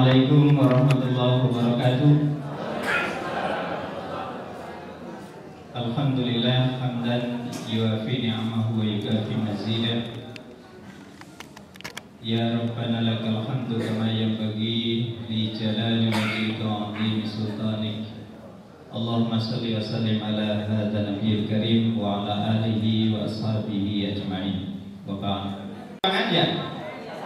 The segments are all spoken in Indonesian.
Assalamualaikum warahmatullahi wabarakatuh. Alhamdulillah hamdan yuafi ni'amahu wa yukafi mazidah. Ya Rabbana lakal hamdu kama yanbaghi li jalali wajhika wa 'azimi sultanik. Allahumma shalli wa sallim ala hadzal nabiyil karim wa ala alihi wa ashabihi ajma'in. Wa ba'd.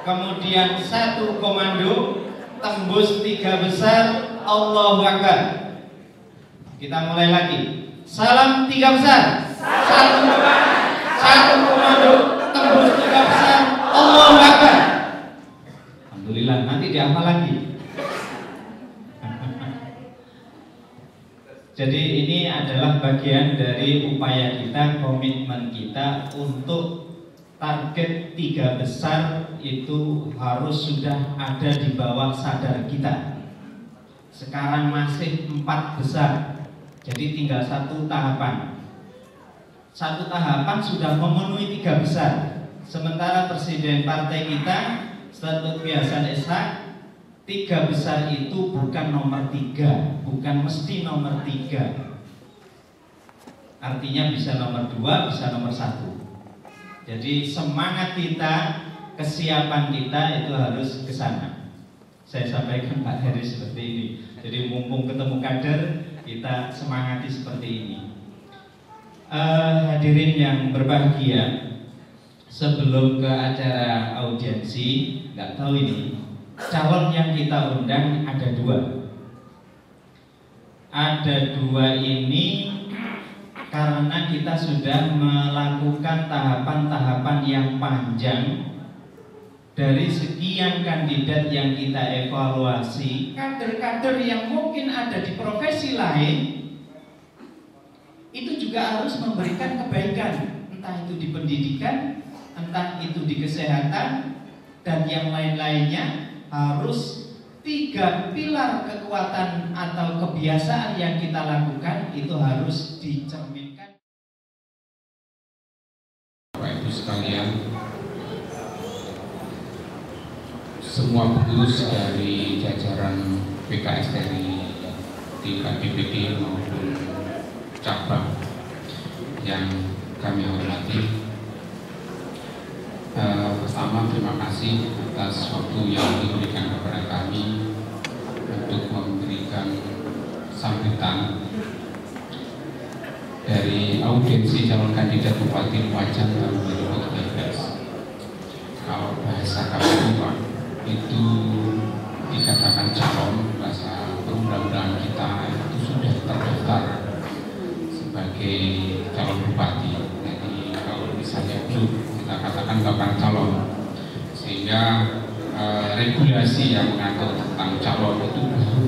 Kemudian satu komando tembus 3 besar, Allahu Akbar. Kita mulai lagi. Salam 3 besar. Satu komando tembus 3 besar, Allahu Akbar. Alhamdulillah, nanti dihafal lagi. Jadi ini adalah bagian dari upaya kita, komitmen kita untuk target 3 besar itu harus sudah ada di bawah sadar kita. Sekarang masih 4 besar, jadi tinggal satu tahapan. Satu tahapan sudah memenuhi 3 besar. Sementara presiden partai kita, Ustaz Lutfi Hasan Ishaq, 3 besar itu bukan nomor 3, bukan mesti nomor 3. Artinya bisa nomor 2, bisa nomor 1. Jadi semangat kita, kesiapan kita itu harus ke sana. Saya sampaikan Pak Heri seperti ini. Jadi mumpung ketemu kader, kita semangati seperti ini. Hadirin yang berbahagia, sebelum ke acara audiensi, nggak tahu ini calon yang kita undang ada 2. Ada 2 ini karena kita sudah melakukan tahapan-tahapan yang panjang. Dari sekian kandidat yang kita evaluasi, kader-kader yang mungkin ada di profesi lain itu juga harus memberikan kebaikan, entah itu di pendidikan, entah itu di kesehatan, dan yang lain-lainnya. Harus 3 pilar kekuatan atau kebiasaan yang kita lakukan itu harus dicerminkan. Bapak Ibu sekalian, semua pengurus dari jajaran PKS dari tingkat DPD maupun cabang yang kami hormati, pertama terima kasih atas waktu yang diberikan kepada kami untuk memberikan sambutan dari audiensi calon kandidat Bupati Lumajang tahun 2013. Kalau bahasa kami itu dikatakan calon, bahasa perundang-undangan kita itu sudah terdaftar sebagai calon bupati. Jadi kalau misalnya belum, kita katakan bakal calon, sehingga regulasi yang mengatur tentang calon itu baru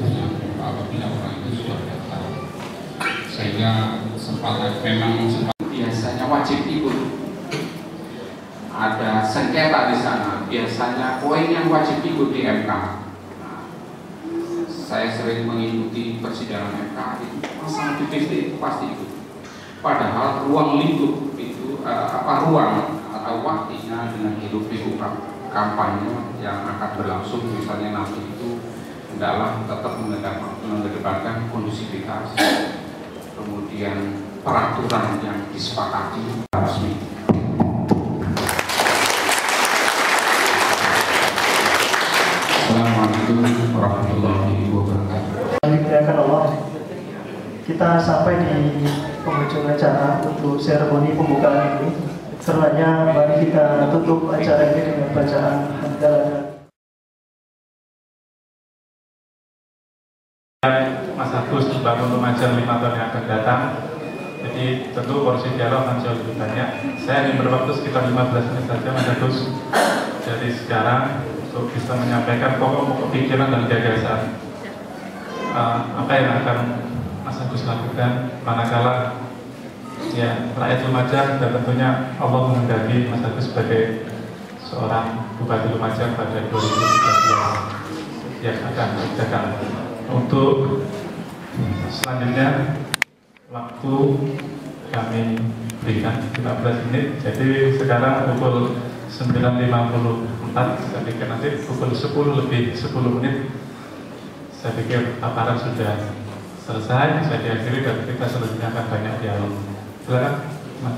apabila orang itu sudah daftar. Sehingga memang biasanya wajib ikut. Ada sengketa di sana, biasanya poin yang wajib ikut di MK. Nah, saya sering mengikuti persidangan MK, itu masalah titik itu pasti ikut. Padahal ruang lingkup itu ruang atau waktunya dengan hidup-hidup kampanye yang akan berlangsung, misalnya nanti itu adalah tetap mengedepankan kondusivitas, kemudian peraturan yang disepakati resmi. Assalamualaikum warahmatullahi wabarakatuh. Allah, kita sampai di penghujung acara untuk seremoni pembukaan ini. Setelahnya mari kita tutup acara ini dengan bacaan hamdalah. Mas Agus bangun Lumajang 5 tahun yang akan datang. Jadi tentu porsi dialog akan jauh lebih banyak. Saya ingin berwaktu sekitar 15 menit saja Mas Agus dari sekarang untuk bisa menyampaikan pokok-pokok pikiran dan gagasan apa yang akan Mas Agus lakukan manakala ya rakyat Lumajang dan tentunya Allah menghendaki Mas Agus sebagai seorang Bupati Lumajang pada 2013 yang akan datang. Untuk selanjutnya waktu kami berikan 15 menit. Jadi sekarang pukul 9.54, saya pikir nanti pukul 10 lebih 10 menit Saya pikir paparan sudah selesai, bisa diakhiri dan kita selanjutnya akan banyak dialog. Silakan, Mas.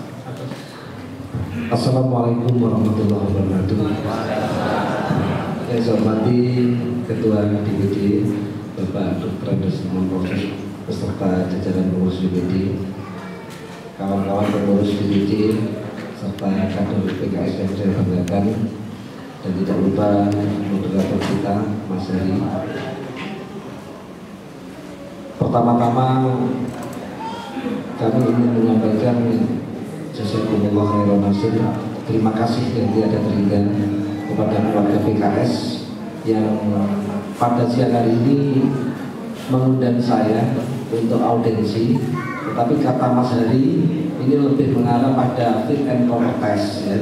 Assalamualaikum warahmatullahi wabarakatuh. Yang saya hormati Ketua DPD Bapak Dr. Andes Monrosus beserta jajaran pengurus DPD, kawan-kawan pengurus DPD serta kader PKS yang saya banggakan, dan tidak lupa moderator kita Mas Heri. Pertama-tama kami ingin menyampaikan jazakumullah khairan nasir, terima kasih yang tiada terhingga kepada keluarga PKS yang pada siang hari ini mengundang saya untuk audiensi, tetapi kata Mas Hari ini lebih mengarah pada fit and proper test ya.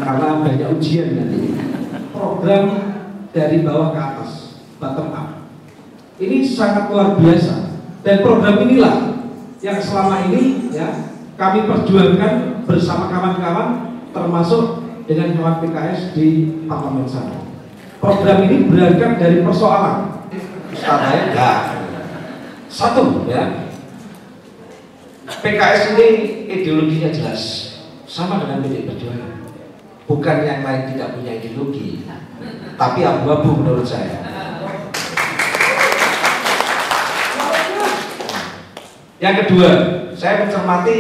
Karena banyak ujian nanti. Program dari bawah ke atas, bottom up, ini sangat luar biasa, dan program inilah yang selama ini ya kami perjuangkan bersama kawan-kawan, termasuk dengan kawan PKS di parlemen sana. Program ini berangkat dari persoalan satu ya, PKS ini ideologinya jelas, sama dengan PDI Perjuangan. Bukan yang lain tidak punya ideologi, tapi abu-abu menurut saya. Yang kedua, saya mencermati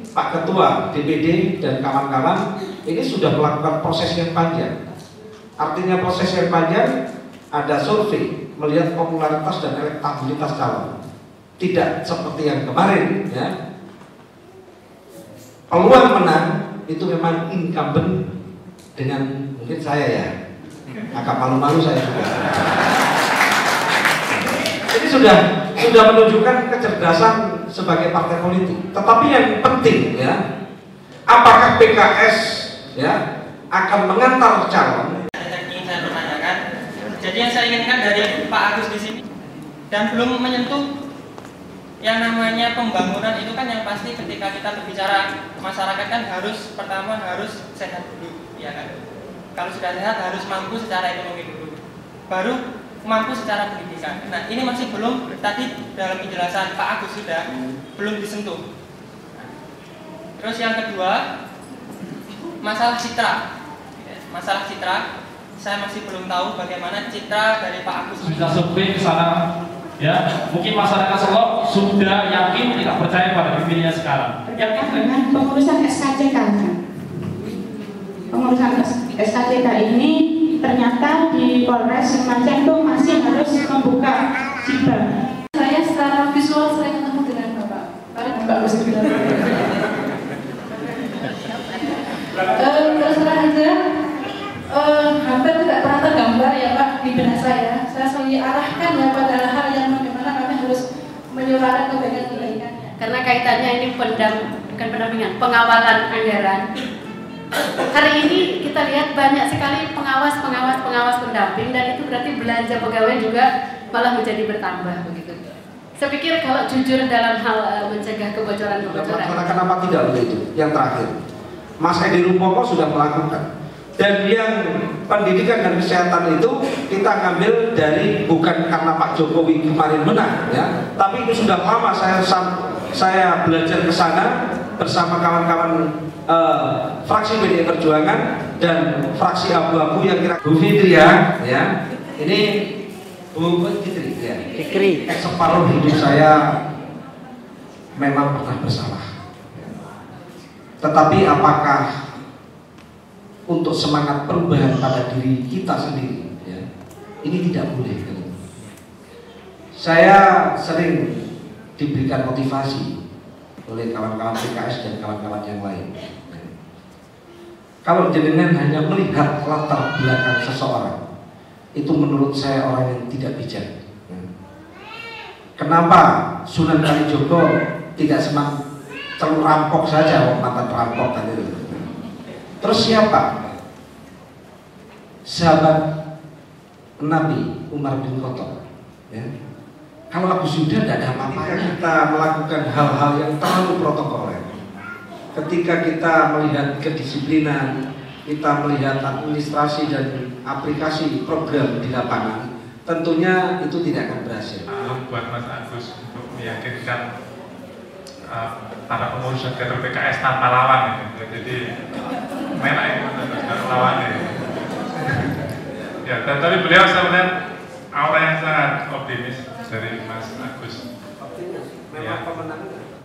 Pak Ketua DPD dan kawan-kawan ini sudah melakukan proses yang panjang. Artinya proses yang panjang, ada survei melihat popularitas dan elektabilitas calon. Tidak seperti yang kemarin ya. Peluang menang itu memang incumbent dengan mungkin saya ya. Agak malu-malu saya juga. Ini sudah menunjukkan kecerdasan sebagai partai politik. Tetapi yang penting ya, apakah PKS ya akan mengantar calon? Ingin saya pertanyakan. Jadi yang saya inginkan dari Pak Agus di sini, dan belum menyentuh yang namanya pembangunan itu kan yang pasti ketika kita berbicara masyarakat kan pertama harus sehat dulu, ya kan? Kalau sudah sehat harus mampu secara ekonomi dulu, baru mampu secara pendidikan. Nah ini masih belum, tadi dalam penjelasan Pak Agus sudah belum disentuh. Terus yang kedua, masalah citra. Masalah citra, saya masih belum tahu bagaimana citra dari Pak Agus. Sudah survei ke sana, ya mungkin masyarakat Solo sudah yakin, tidak percaya pada pimpinannya sekarang. Terkait dengan pengurusan SKCK. Pengurusan SKCK ini ternyata di Polres Lumajang itu masih harus membuka Ciba. Saya secara visual sering ketemu dengan Bapak. Bagus juga. Terus terang aja, hampir tidak pernah tergambar ya Pak di benak saya. Saya selalu diarahkan ya pada hal yang bagaimana kami harus menyuarakan kebaikan-kebaikan. Karena kaitannya ini bukan pendampingan, pengawalan anggaran. Hari ini kita lihat banyak sekali pengawas pendamping, dan itu berarti belanja pegawai juga malah menjadi bertambah begitu. Saya pikir kalau jujur dalam hal mencegah kebocoran. Kenapa tidak begitu? Yang terakhir, Mas Edi Rumpoko sudah melakukan, dan yang pendidikan dan kesehatan itu kita ngambil dari bukan karena Pak Jokowi kemarin menang ya, tapi itu sudah lama saya belajar ke sana bersama kawan-kawan fraksi PDI Perjuangan dan fraksi abu-abu yang kira Bu Fitri ya, ini Bu Fitri ya. Fikri. Separuh hidup saya memang pernah bersalah. Tetapi apakah untuk semangat perubahan pada diri kita sendiri ya, ini tidak boleh. Saya sering diberikan motivasi oleh kawan-kawan PKS dan kawan-kawan yang lain. Kalau jenengan hanya melihat latar belakang seseorang, itu menurut saya orang yang tidak bijak. Kenapa Sunan Kalijogo tidak semang celur rampok saja, mantan perampok tadi? Terus siapa? Sahabat Nabi Umar bin Khattab. Ya. Kalau Agus Yuda tidak ada apa-apanya. Kita melakukan hal-hal yang terlalu protokoler. Ketika kita melihat kedisiplinan, kita melihat administrasi dan aplikasi program di lapangan, tentunya itu tidak akan berhasil. Buat Mas Agus untuk meyakinkan para pengurus dan kader PKS tanpa lawan gitu. Jadi merah itu tanpa lawan gitu. Ya, dan tadi beliau saya melihat aura yang sangat optimis dari Mas Agus. Memang pemenangnya.